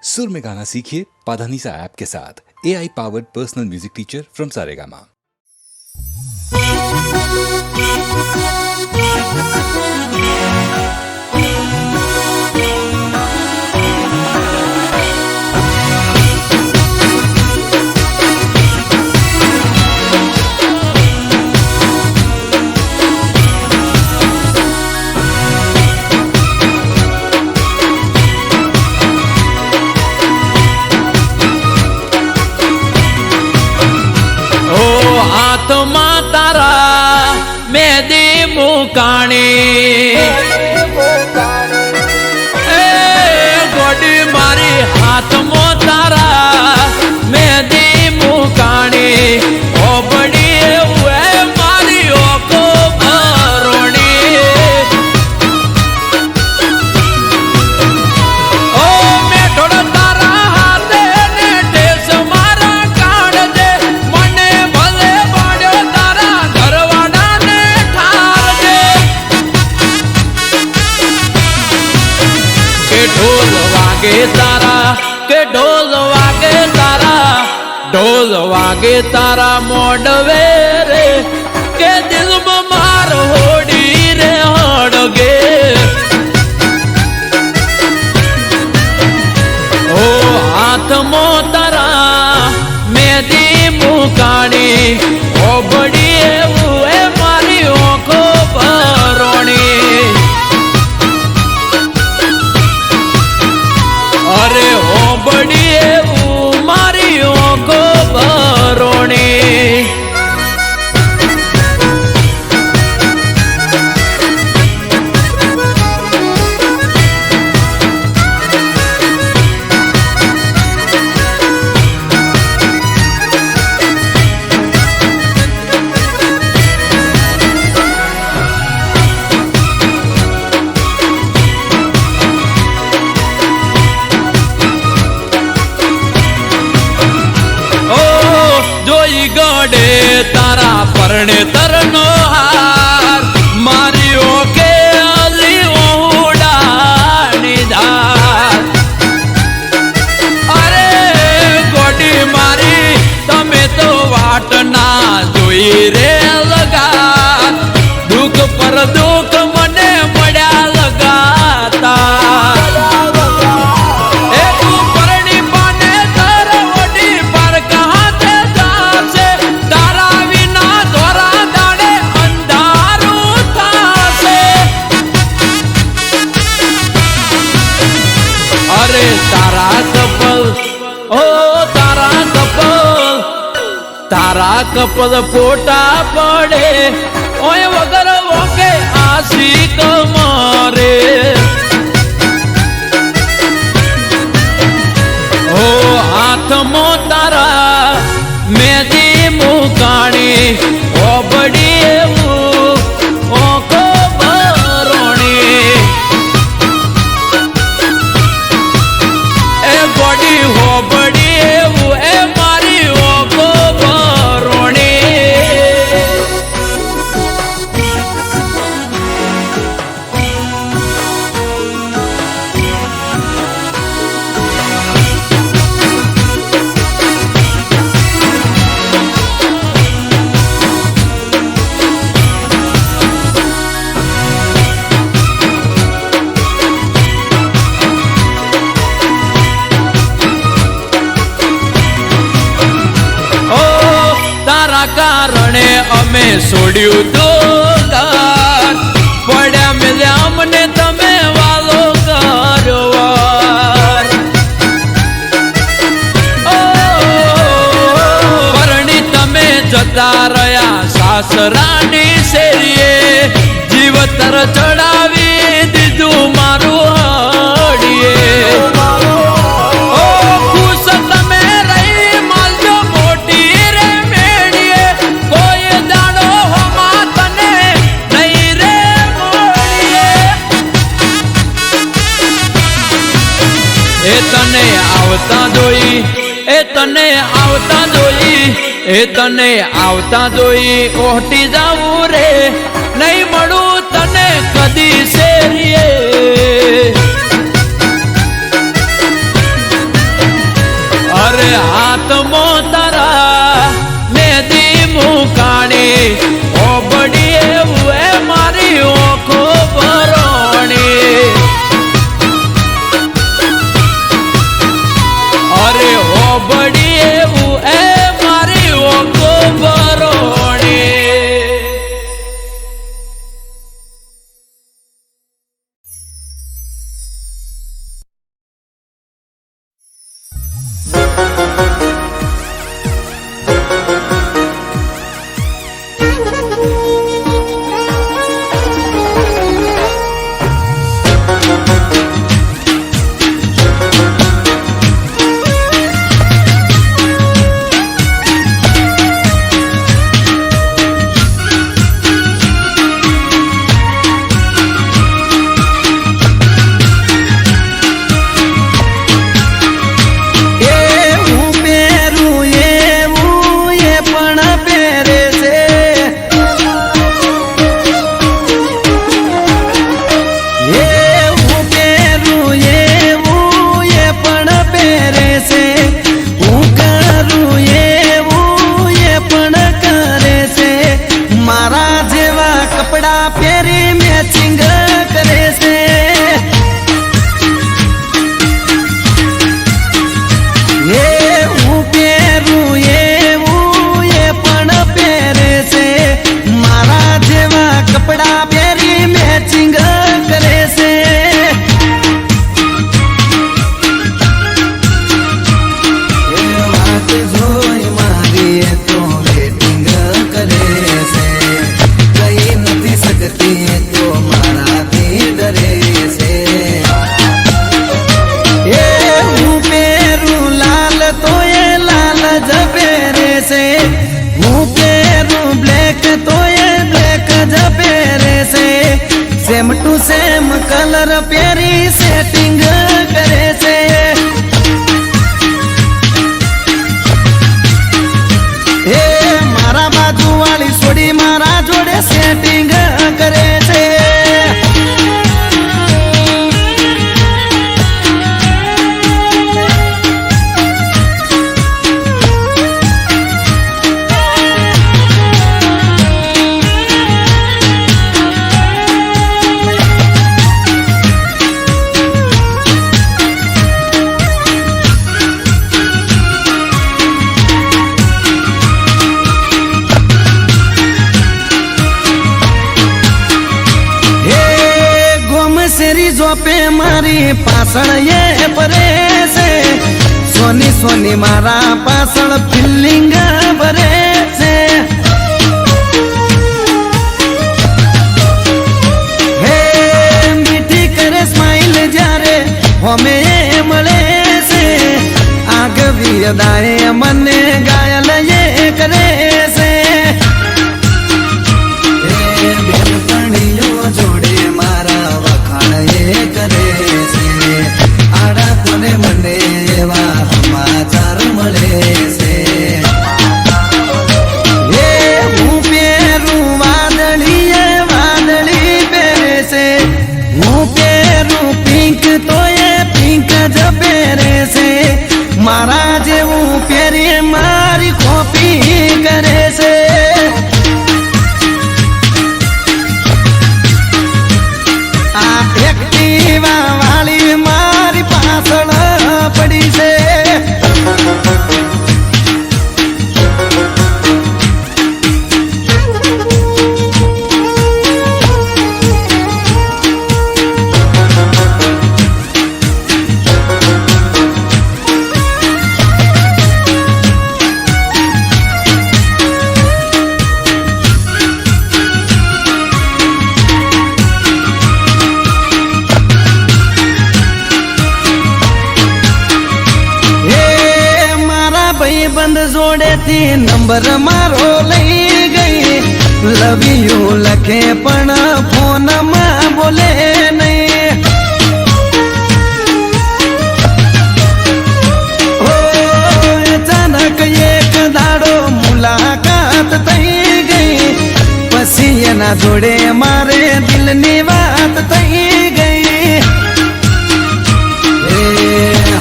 सुर में गाना सीखिए पाधानीसा ऐप के साथ। AI powered personal music teacher from Saregama. આત્મા તારા મેદી મુકાણી એ ગોડી મારી હાથમાં તારા મેદી મુકાણી ઓબડી એવું મારી ઓકો ભરોણી ઓ મેઠોડ તારા હાથે ને ટેસ મારા કાઢજે મને ભલે પાડ્યો તારા ઘરવાળાને ઠારજે કે ઢોલ વાગે તારા કે ઢોલ વાગે તારા ઢોલ વાગે તારા મોડવે રે કે દિલમાં માર હોડી રે હડગે ઓ હાથમાં તારા મેદી મુકાણી ઓબડી એવું એ મારી ઓખો ભરોણી અરે ઓબડી એવું મારી ઓખો ભરોણી જોઈ ગડે તારા પરણે તરનો હાર મારી ઓકે અલી ઓડાની ધાર અરે ગોડી મારી તમે તો વાટ ના જોઈ રે લગા દુઃખ પર દુઃખ મને મળ્યા લગાતા તારા કપલ ફોટા પડે ઓય વગર વોકે આશિક મારે ઓ હાથમાં તારા મેદી મુકાણી ઓબડી એવું ઓખો ભરોણી એ ગોડી હોબડી એવું એ મારી ઓખો કારણે અમે છોડ્યું તો ઘર પડ્યા મેલ્યા અમને તમે વાલો કરો પરણી તમે જતા રહ્યા સાસરાની શેરીએ જીવતર ચડાવી દીધું મારું હડીએ તને આવતા જોઈ તને આવતા જોઈ ઓહટી જાવું રે નહીં મળું તને કદી શેરીએ હાથમાં તારા મેદી મુકાણી ઓબડી એવું એ મારી ઓખો ભરોણી અરે ઓબડી એવું એ મારી ઓખો ભરોણી सेम टू सेम कलर प्यारी सेटिंग करे से हे मारा बाजू वाली सोड़ी मारा जोड़े सेटिंग करे से पे मारी पासण ये परे से सोनी सोनी मारा पासण फिलिंग भरे से हे मीठी करे स्माइल जारे हमें मले से आग भी अदाए मने गायल ये करे से जोड़े मारा करे से आड़ा कोने मने एवा समाचार मळे से ये हूँ पेरू वादળી पेरे से हूँ पेरू पिंक तो ये पिंक ज पेरे से मारा जेवू पेरी मारी कॉपी करे से एक्टिवा वाली मारी पासण पड़ी से बंद जोड़े थी नंबर मारो लई गई लव यू लखे पण फोन में बोले नहीं हो अचानक एक दाड़ो मुलाकात थई गई पसी एना जोड़े मारे दिल नी बात थई गई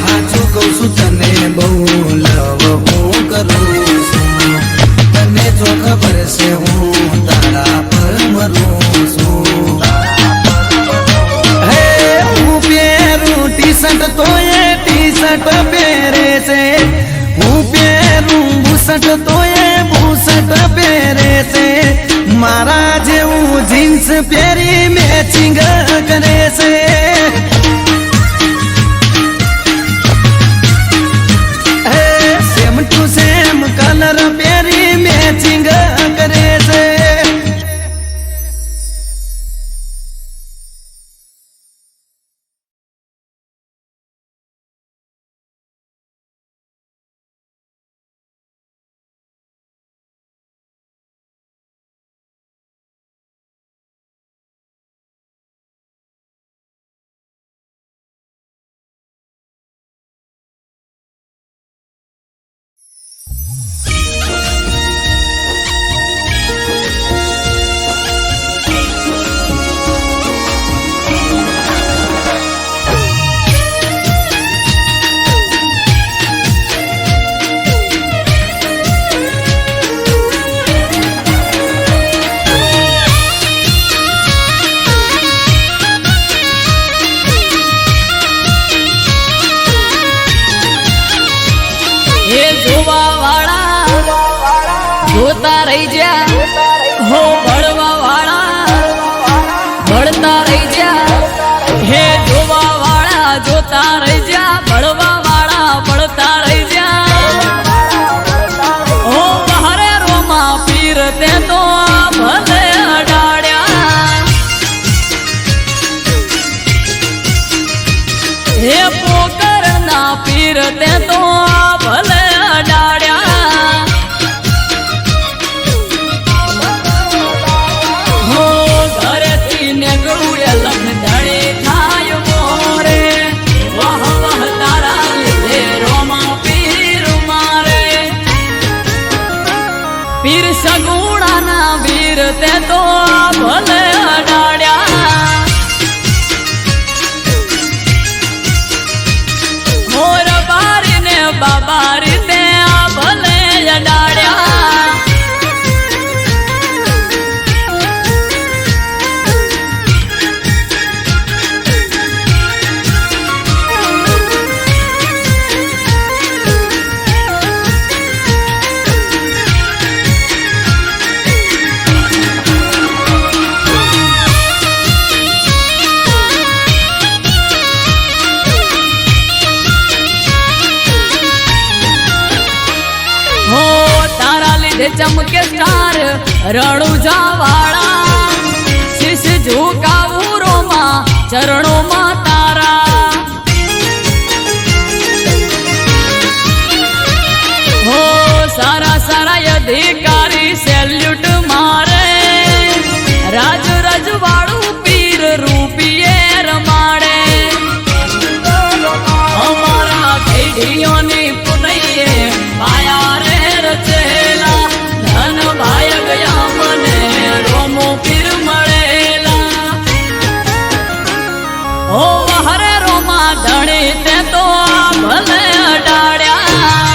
हाचू कहूं तने बहु બુસટ પહેરે છે હું પહેરું બુસટ તો એ બુસટ પહેરે છે મારા જેવું જીન્સ પહેરી મેચિંગ કરે છે સેમ ટુ સેમ કલર પહેરી મેચિંગ કરે છે જોતા રહી જા હો ભળવા વાળા ભળતા રહી જા હે જોવા વાળા જોતા રહી જા ભળવા વાળા ભળતા રહી જા હો બહારે રોમા પીર તે તો ભલે અડાડ્યા હે પોકર ના પીર તે તો ભલે અડાડ્યા પીર સગુણાના વીર તે તો ભલે અડાડ્યા મોર બારી ને બાબારી તે ભલે અડાડ્યા ચમકે સ્ટાર રણુજા વાળા શીશ ઝુકાવું રોમાં ચરણોમાં તારા હો સારા સારા અધિકારી સેલ્યુટ મારે રાજ રજવાડું પીર રૂપિયે રમાડે અમારા પેઢીઓની પુનૈયે માયા રે રચેલા ભાઈ ગયા મને રોમો પીર મળેલા ઓ હરે રોમા ધણી તે તો ભલે અડાડ્યા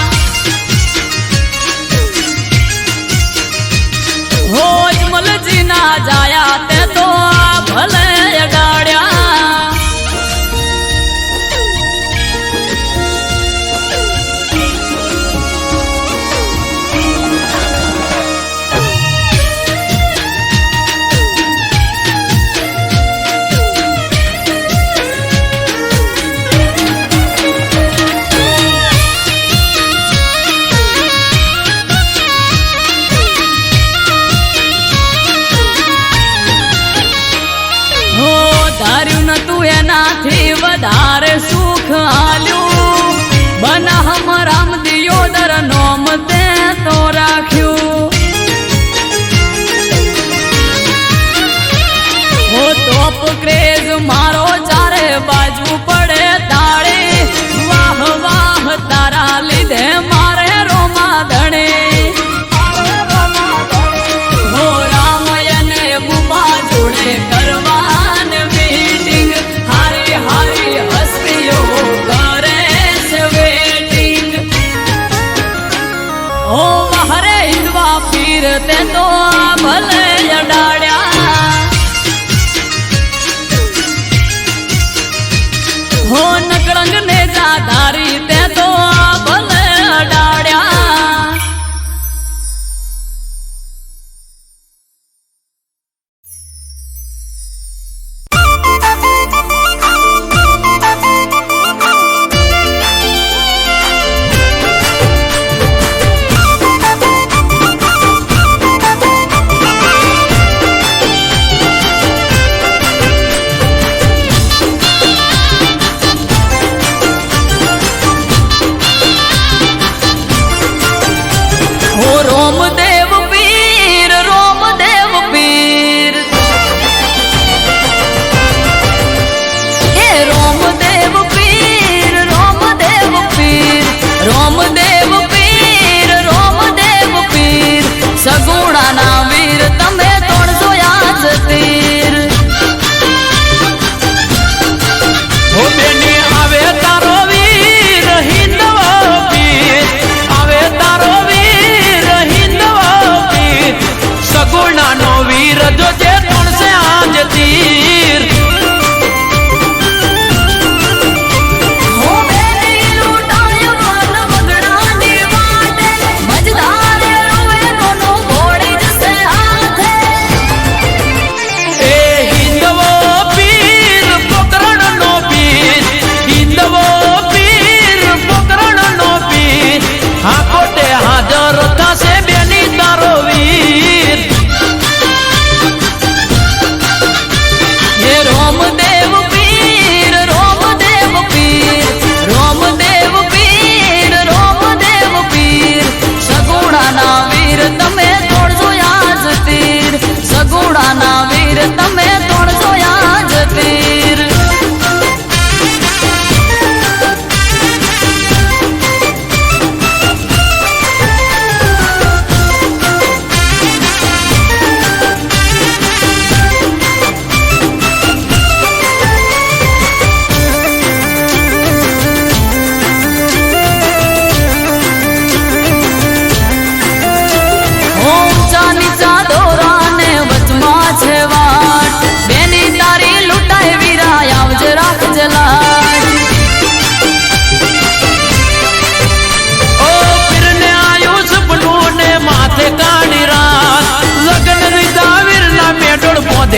હો જમલજી ના જાયા તે તો ભલે અડાડ્યા એનાથી વધારે સુખ આલ્યું બનાહમ રામ દિયોદર નોમ તે તો રાખ્યું હો તોપ ક્રેઝ મારો ચારે બાજુ પડે તાળી વાહ વાહ તારા લીધે મારે રોમા ધણે હો રામયને બુમા જોડે કરવાન મીટિંગ હારી હારી હસ્તીઓ કરે છે વેટિંગ ઓ મહરે હિંદવા પીર તે તો ભલે અડાડ્યા હો નકળંગ ને જાધારી તે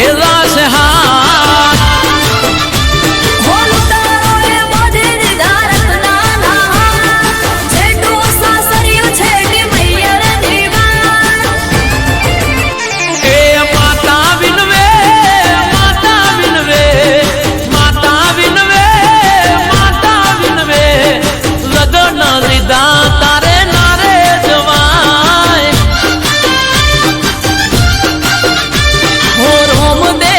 મેલા છે હાથ રોમ દે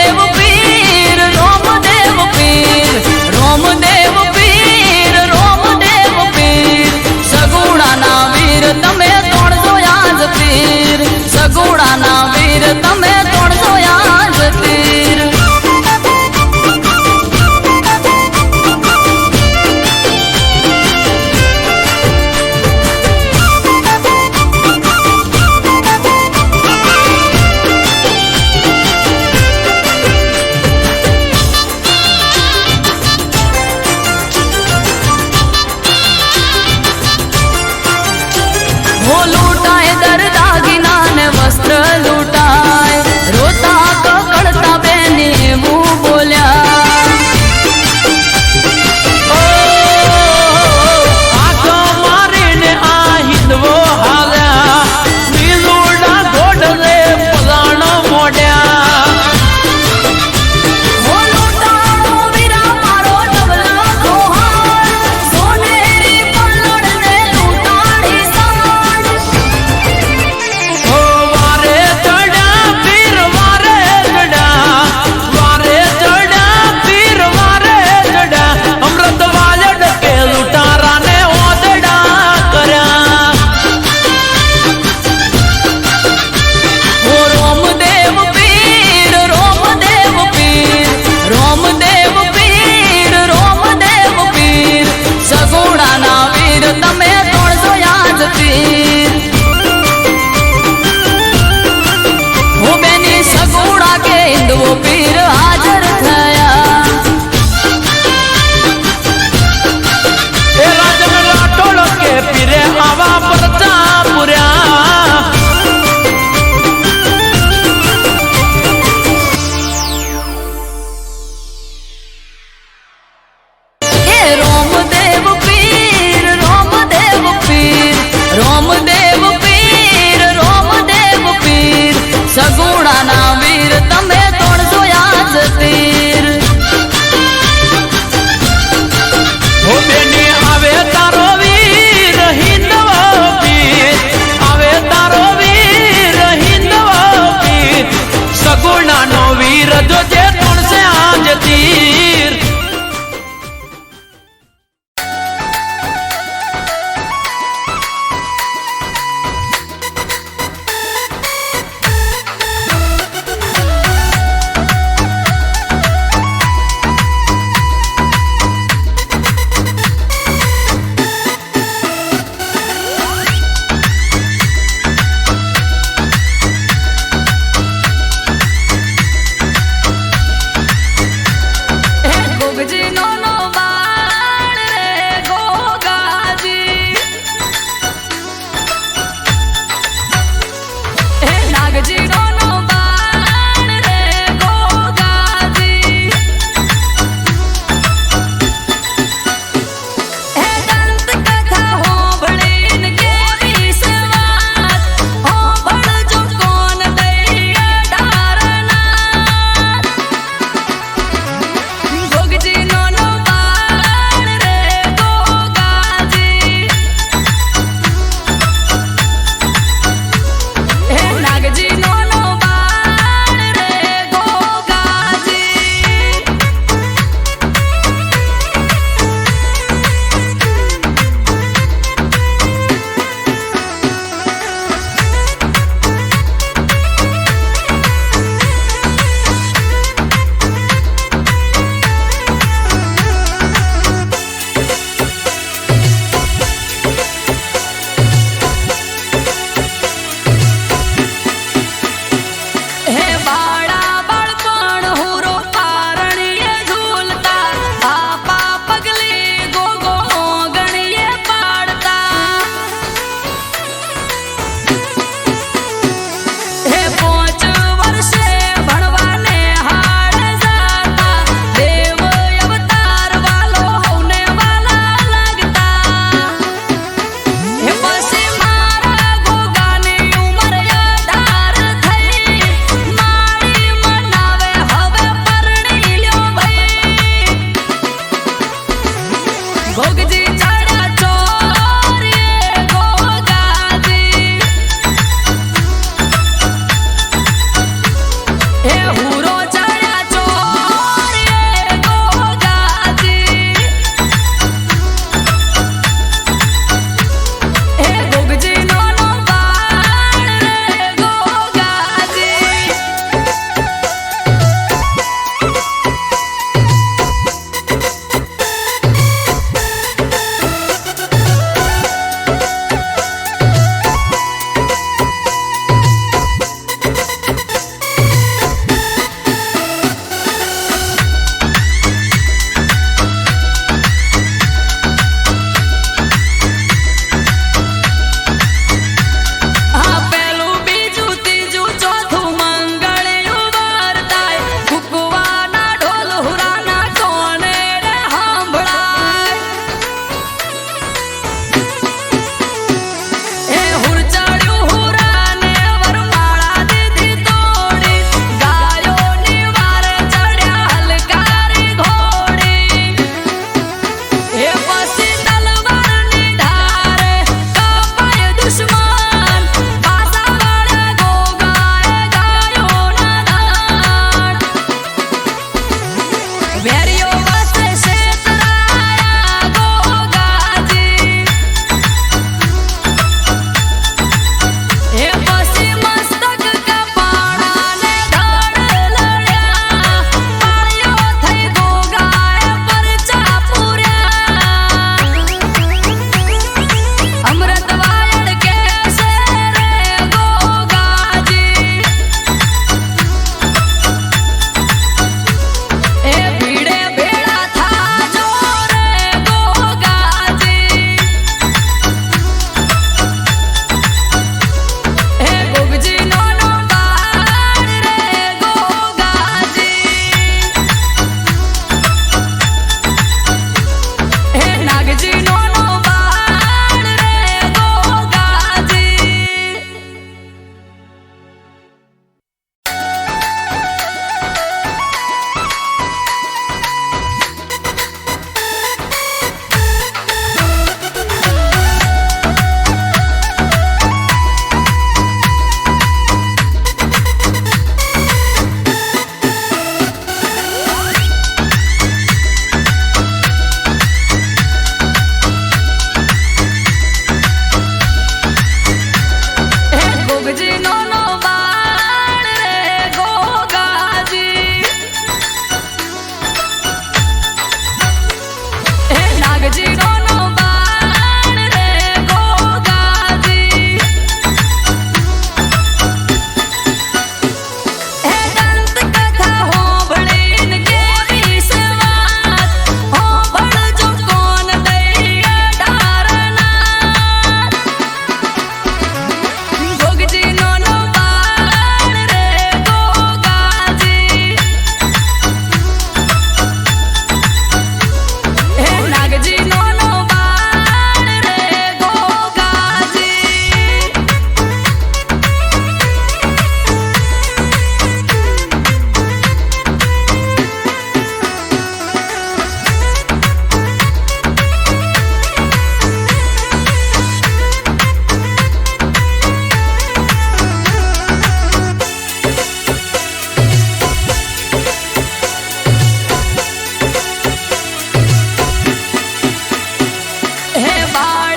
બાળ